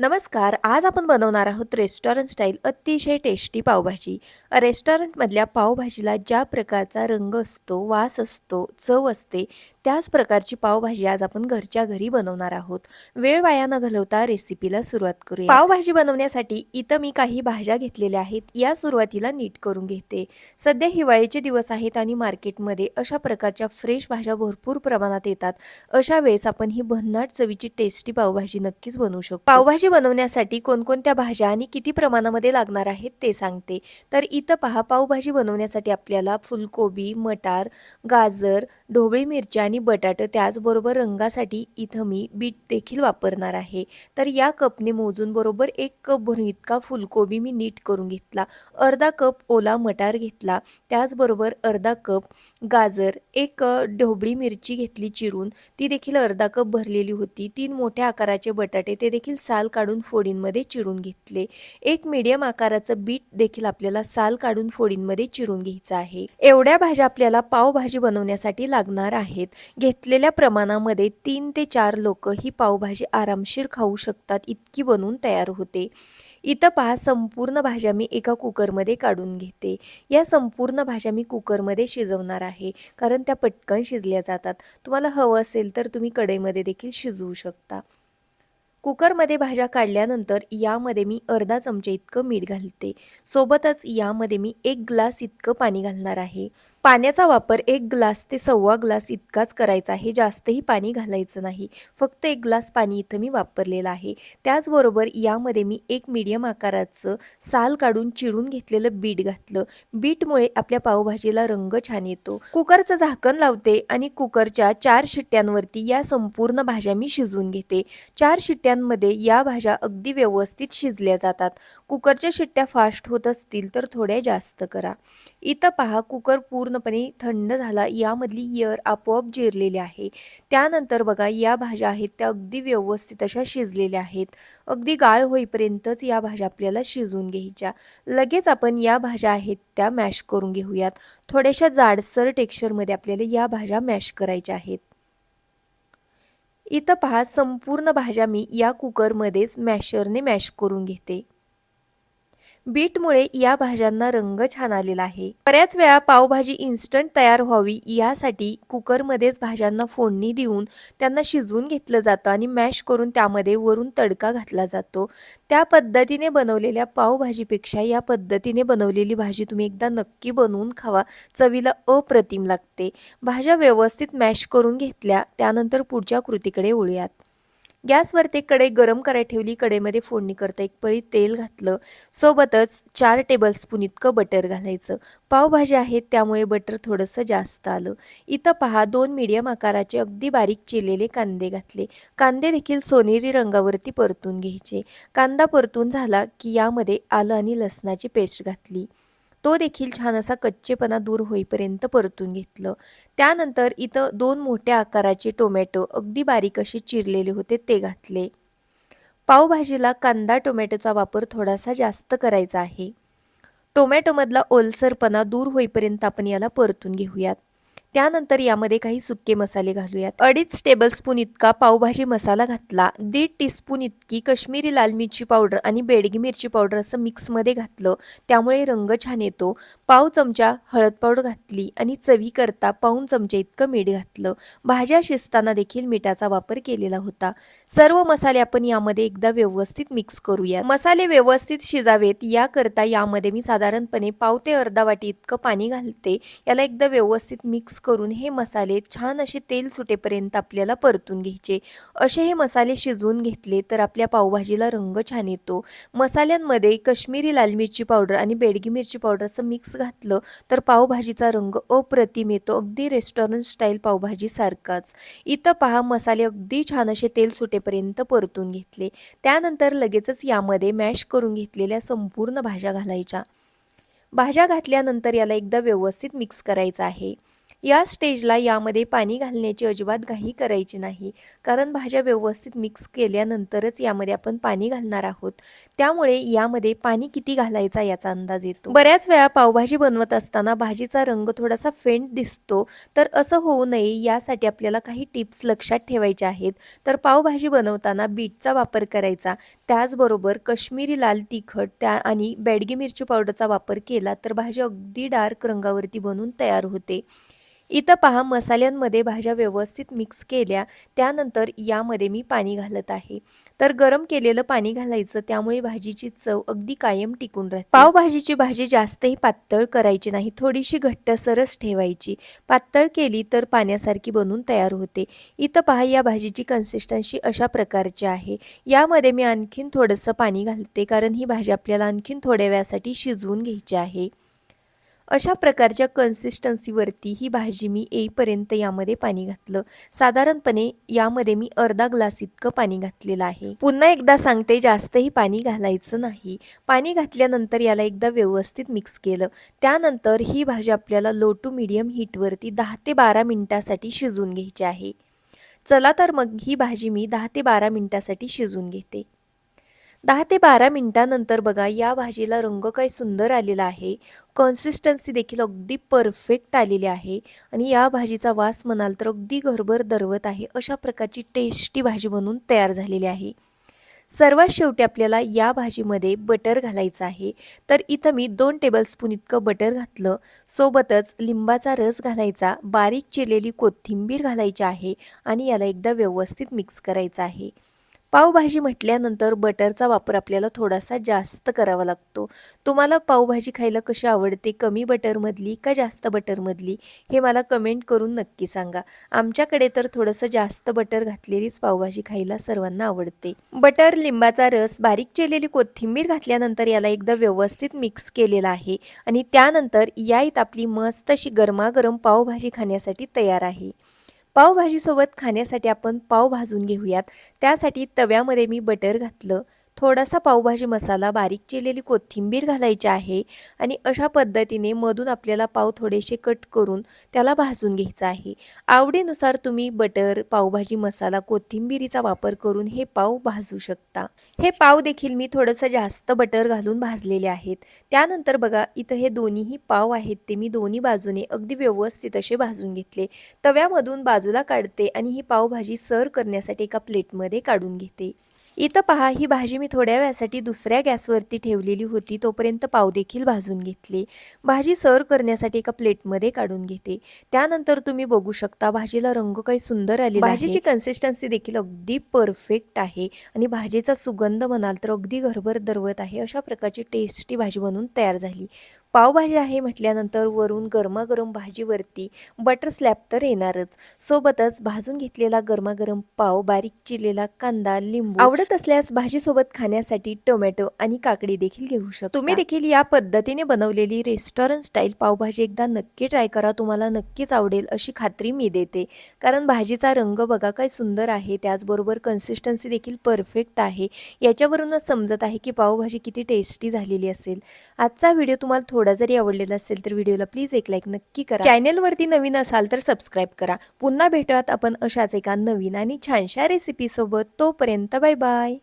नमस्कार. आज आपण बनवणार आहोत रेस्टॉरंट स्टाईल अतिशय टेस्टी पावभाजी. रेस्टॉरंटमधल्या पावभाजीला ज्या प्रकारचा रंग असतो, वास असतो, चव असते, त्याच प्रकारची पावभाजी आज आपण घरच्या घरी बनवणार आहोत. वेळ वाया न घालवता रेसिपीला सुरुवात करूया. पावभाजी बनवण्यासाठी इथं मी काही भाज्या घेतलेल्या आहेत. या सुरुवातीला नीट करून घेते. सध्या हिवाळ्याचे दिवस आहेत आणि मार्केटमध्ये अशा प्रकारच्या फ्रेश भाज्या भरपूर प्रमाणात येतात. अशा वेळेस आपण ही भन्नाट चवीची टेस्टी पावभाजी नक्कीच बनवू शकतो. पावभाजी बनवण्यासाठी कोणकोणत्या भाज्या आणि किती प्रमाणामध्ये लागणार आहेत ते सांगते. तर इथं पहा, पावभाजी बनवण्यासाठी आपल्याला फुलकोबी, मटार, गाजर, ढोबळी मिरची आणि बटाटे, त्याचबरोबर रंगासाठी इथं मी बीट देखील वापरणार आहे. तर या कपने मोजून बरोबर 1 कप भरून इतका फुलकोबी मी नीट करून घेतला, अर्धा कप ओला मटार घेतला, त्याचबरोबर अर्धा कप गाजर, 1 ढोबळी मिरची घेतली चिरून, ती देखील अर्धा कप भरलेली होती, 3 मोठ्या आकाराचे बटाटे, ते देखील साल काढून फोडींमध्ये चिरून घेतले, 1 मीडियम आकाराचं बीट देखील आपल्याला साल काढून फोडींमध्ये चिरून घ्यायचं आहे. एवढ्या भाज्या आपल्याला पावभाजी बनवण्यासाठी लागणार आहेत. घेतलेल्या प्रमाणामध्ये 3 ते 4 लोक ही पावभाजी आरामशीर खाऊ शकतात, इतकी बनवून तयार होते. इथं पहा, संपूर्ण भाज्या मी एका कुकरमध्ये काढून घेते. या संपूर्ण भाज्या मी कुकरमध्ये शिजवणार आहे, कारण त्या पटकन शिजल्या जातात. तुम्हाला हवं असेल तर तुम्ही कढईमध्ये देखील शिजवू शकता. कुकरमध्ये भाज्या काढल्यानंतर यामध्ये मी अर्धा चमचा इतकं मीठ घालते. सोबतच यामध्ये मी 1 ग्लास इतकं पाणी घालणार आहे. पाण्याचा वापर 1 ग्लास ते सव्वा ग्लास इतकाच करायचा आहे, जास्तही पाणी घालायचं नाही. फक्त 1 ग्लास पाणी इथं मी वापरलेलं आहे. त्याचबरोबर यामध्ये मी 1 मीडियम आकाराचं साल काढून चिरून घेतलेलं बीट घातलं. बीटमुळे आपल्या पावभाजीला रंग छान येतो. कुकरचं झाकण लावते आणि कुकरच्या 4 शिट्ट्यांवरती या संपूर्ण भाज्या मी शिजवून घेते. 4 शिट्ट्यांमध्ये या भाज्या अगदी व्यवस्थित शिजल्या जातात. कुकरच्या शिट्ट्या फास्ट होत असतील तर थोड्या जास्त करा. इथं पहा, कुकर पूर्णपणे थंड झाला, यामधली एअर आपोआप जिरलेली आहे. त्यानंतर बघा, या भाज्या आहेत त्या अगदी व्यवस्थित अशा शिजलेल्या आहेत. अगदी गाळ होईपर्यंतच या भाज्या आपल्याला शिजवून घ्यायच्या. लगेच आपण या भाज्या आहेत त्या मॅश करून घेऊयात. थोड्याशा जाडसर टेक्स्चरमध्ये आपल्याला या भाज्या मॅश करायच्या आहेत. इथं पहा, संपूर्ण भाज्या मी या कुकरमध्येच मॅशरने मॅश करून घेते. बीटमुळे या भाज्यांना रंग छान आलेला आहे. बऱ्याच वेळा पावभाजी इन्स्टंट तयार व्हावी यासाठी कुकरमध्येच भाज्यांना फोडणी देऊन त्यांना शिजवून घेतलं जातं आणि मॅश करून त्यामध्ये वरून तडका घातला जातो. त्या पद्धतीने बनवलेल्या पावभाजीपेक्षा या पद्धतीने बनवलेली भाजी तुम्ही एकदा नक्की बनवून खावा. चवीला अप्रतिम लागते. भाज्या व्यवस्थित मॅश करून घेतल्या, त्यानंतर पुढच्या कृतीकडे वळूयात. गॅसवरती कढई गरम करायला ठेवली. कढईमध्ये फोडणी करता 1 पळी तेल घातलं. सोबतच 4 टेबलस्पून इतकं बटर घालायचं. पावभाजी आहेत त्यामुळे बटर थोडंसं जास्त आलं. इथं पहा, 2 मीडियम आकाराचे अगदी बारीक चिरलेले कांदे घातले. कांदे देखील सोनेरी रंगावरती परतून घ्यायचे. कांदा परतून झाला की यामध्ये आलं आणि लसणाची पेस्ट घातली. तो देखील छान असा कच्चेपणा दूर होईपर्यंत परतून घेतलं. त्यानंतर इथं 2 मोठ्या आकाराचे टोमॅटो अगदी बारीक असे चिरलेले होते, ते घातले. पावभाजीला कांदा टोमॅटोचा वापर थोडासा जास्त करायचा आहे. टोमॅटोमधला ओलसरपणा दूर होईपर्यंत आपण याला परतून घेऊयात. त्यानंतर यामध्ये काही सुके मसाले घालूयात. 2.5 टेबलस्पून इतका पावभाजी मसाला घातला. 1.5 टीस्पून इतकी कश्मीरी लाल मिरची पावडर आणि बेडगी मिरची पावडर असं मिक्समध्ये घातलं, त्यामुळे रंग छान येतो. पाव चमचा हळद पावडर घातली आणि चवीकरता पाऊण चमचा इतकं मीठ घातलं. भाज्या शिजताना देखील मिठाचा वापर केलेला होता. सर्व मसाले आपण यामध्ये एकदा व्यवस्थित मिक्स करूया. मसाले व्यवस्थित शिजावेत याकरता यामध्ये मी साधारणपणे पाव ते अर्धा वाटी इतकं पाणी घालते. याला एकदा व्यवस्थित मिक्स करून हे मसाले छान असे तेल सुटेपर्यंत आपल्याला परतून घ्यायचे. असे हे मसाले शिजवून घेतले तर आपल्या पावभाजीला रंग छान येतो. मसाल्यांमध्ये कश्मीरी लाल मिरची पावडर आणि बेडगी मिरची पावडर असं मिक्स घातलं तर पावभाजीचा रंग अप्रतिम येतो, अगदी रेस्टॉरंट स्टाईल पावभाजी सारखाच. इथं पहा, मसाले अगदी छान असे तेल सुटेपर्यंत परतून घेतले. त्यानंतर लगेचच यामध्ये मॅश करून घेतलेल्या संपूर्ण भाज्या घालायच्या. भाज्या घातल्यानंतर याला एकदा व्यवस्थित मिक्स करायचं आहे. या स्टेजला यामध्ये पाणी घालण्याची अजिबात घाई करायची नाही, कारण भाज्या व्यवस्थित मिक्स केल्यानंतरच यामध्ये आपण पाणी घालणार आहोत. त्यामुळे यामध्ये पाणी किती घालायचा याचा अंदाज येतो. बऱ्याच वेळा पावभाजी बनवत असताना भाजीचा रंग थोडासा फेंट दिसतो, तर असं होऊ नये यासाठी आपल्याला काही टिप्स लक्षात ठेवायच्या आहेत. तर पावभाजी बनवताना बीटचा वापर करायचा, त्याचबरोबर काश्मीरी लाल तिखट आणि बेडगी मिरची पावडरचा वापर केला तर भाजी अगदी डार्क रंगावरती बनून तयार होते. इथं पहा, मसाल्यांमध्ये भाज्या व्यवस्थित मिक्स केल्या त्यानंतर यामध्ये मी पाणी घालत आहे. तर गरम केलेलं पाणी घालायचं, त्यामुळे भाजीची चव अगदी कायम टिकून राहते. पावभाजीची भाजी जास्तही पातळ करायची नाही, थोडीशी घट्टसरच ठेवायची. पातळ केली तर पाण्यासारखी बनून तयार होते. इथं पहा, या भाजीची कन्सिस्टन्सी अशा प्रकारची आहे. यामध्ये मी आणखीन थोडंसं पाणी घालते, कारण ही भाजी आपल्याला आणखीन थोड्या वेळासाठी शिजवून घ्यायची आहे. अशा प्रकारच्या कन्सिस्टन्सीवरती ही भाजी मी येईपर्यंत यामध्ये पाणी घातलं. साधारणपणे यामध्ये मी अर्धा ग्लास इतकं पाणी घातलेलं आहे. पुन्हा एकदा सांगते, जास्तही पाणी घालायचं नाही. पाणी घातल्यानंतर याला एकदा व्यवस्थित मिक्स केलं. त्यानंतर ही भाजी आपल्याला लो टू मीडियम हीटवरती 10 ते 12 मिनिटासाठी शिजवून घ्यायची आहे. चला तर मग ही भाजी मी 10 ते 12 मिनिटासाठी शिजवून घेते. 10 ते 12 मिनिटानंतर बघा, या भाजीला रंग काय सुंदर आलेला आहे. कन्सिस्टन्सी देखील अगदी परफेक्ट आलेली आहे आणि या भाजीचा वास म्हणाल तर अगदी घरभर दरवत आहे. अशा प्रकारची टेस्टी भाजी बनून तयार झालेली आहे. सर्वात शेवटी आपल्याला या भाजीमध्ये बटर घालायचं आहे. तर इथं मी 2 टेबलस्पून इतकं बटर घातलं. सोबतच लिंबाचा रस घालायचा, बारीक चिरलेली कोथिंबीर घालायची आहे आणि याला एकदा व्यवस्थित मिक्स करायचं आहे. पावभाजी म्हटल्यानंतर बटरचा वापर आपल्याला थोडासा जास्त करावा लागतो. तुम्हाला पावभाजी खायला कशी आवडते, कमी बटरमधली का जास्त बटरमधली, हे मला कमेंट करून नक्की सांगा. आमच्याकडे तर थोडंसं जास्त बटर घातलेलीच पावभाजी खायला सर्वांना आवडते. बटर, लिंबाचा रस, बारीक चिरलेली कोथिंबीर घातल्यानंतर याला एकदा व्यवस्थित मिक्स केलेला आहे आणि त्यानंतर यात आपली मस्त अशी गरमागरम पावभाजी खाण्यासाठी तयार आहे. पावभाजीसोबत खाण्यासाठी आपण पाव भाजून घेऊयात. त्यासाठी तव्यामध्ये मी बटर घातलं, थोडासा पावभाजी मसाला, बारीक चिरलेली कोथिंबीर घालायची आहे आणि अशा पद्धतीने मधून आपल्याला पाव थोडेसे कट करून त्याला भाजून घ्यायचं आहे. आवडीनुसार तुम्ही बटर, पावभाजी मसाला, कोथिंबीरीचा वापर करून हे पाव भाजू शकता. हे पाव देखील मी थोडंसं जास्त बटर घालून भाजलेले आहेत. त्यानंतर बघा, इथं हे दोन्हीही पाव आहेत ते मी दोन्ही बाजूने अगदी व्यवस्थित असे भाजून घेतले. तव्यामधून बाजूला काढते आणि ही पावभाजी सर्व करण्यासाठी एका प्लेटमध्ये काढून घेते. इथं पहा, ही भाजी मी थोड्या वेळासाठी दुसऱ्या गॅसवरती ठेवलेली होती, तोपर्यंत पाव देखील भाजून घेतले. भाजी सर्व करण्यासाठी एका प्लेटमध्ये काढून घेते. त्यानंतर तुम्ही बघू शकता, भाजीला रंग काही सुंदर आलेला आहे. भाजीची कन्सिस्टन्सी देखील अगदी परफेक्ट आहे आणि भाजीचा सुगंध म्हणाल तर अगदी घरभर दरवत आहे. अशा प्रकारची टेस्टी भाजी बनवून तयार झाली. पावभाजी आहे म्हटल्यानंतर वरून गरमागरम भाजीवरती बटर स्लॅब तर येणारच. सोबतच भाजून घेतलेला गरमागरम पाव, बारीक चिरलेला कांदा, लिंबू, आवडत असल्यास भाजीसोबत खाण्यासाठी टोमॅटो आणि काकडी देखील घेऊ शकता. तुम्ही देखील या पद्धतीने बनवलेली रेस्टॉरंट स्टाईल पावभाजी एकदा नक्की ट्राय करा. तुम्हाला नक्कीच आवडेल अशी खात्री मी देते. कारण भाजीचा रंग बघा काय सुंदर आहे, त्याचबरोबर कन्सिस्टन्सी देखील परफेक्ट आहे. याच्यावरूनच समजत आहे की पावभाजी किती टेस्टी झालेली असेल. आजचा व्हिडिओ तुम्हाला थोडा जरी आवडलेला असेल तर व्हिडिओला प्लीज एक लाईक नक्की करा. चॅनलवरती नवीन असाल तर सबस्क्राईब करा. पुन्हा भेटूयात आपण अशाच एका नवीन आणि छानशा रेसिपी सोबत. तोपर्यंत बाय बाय.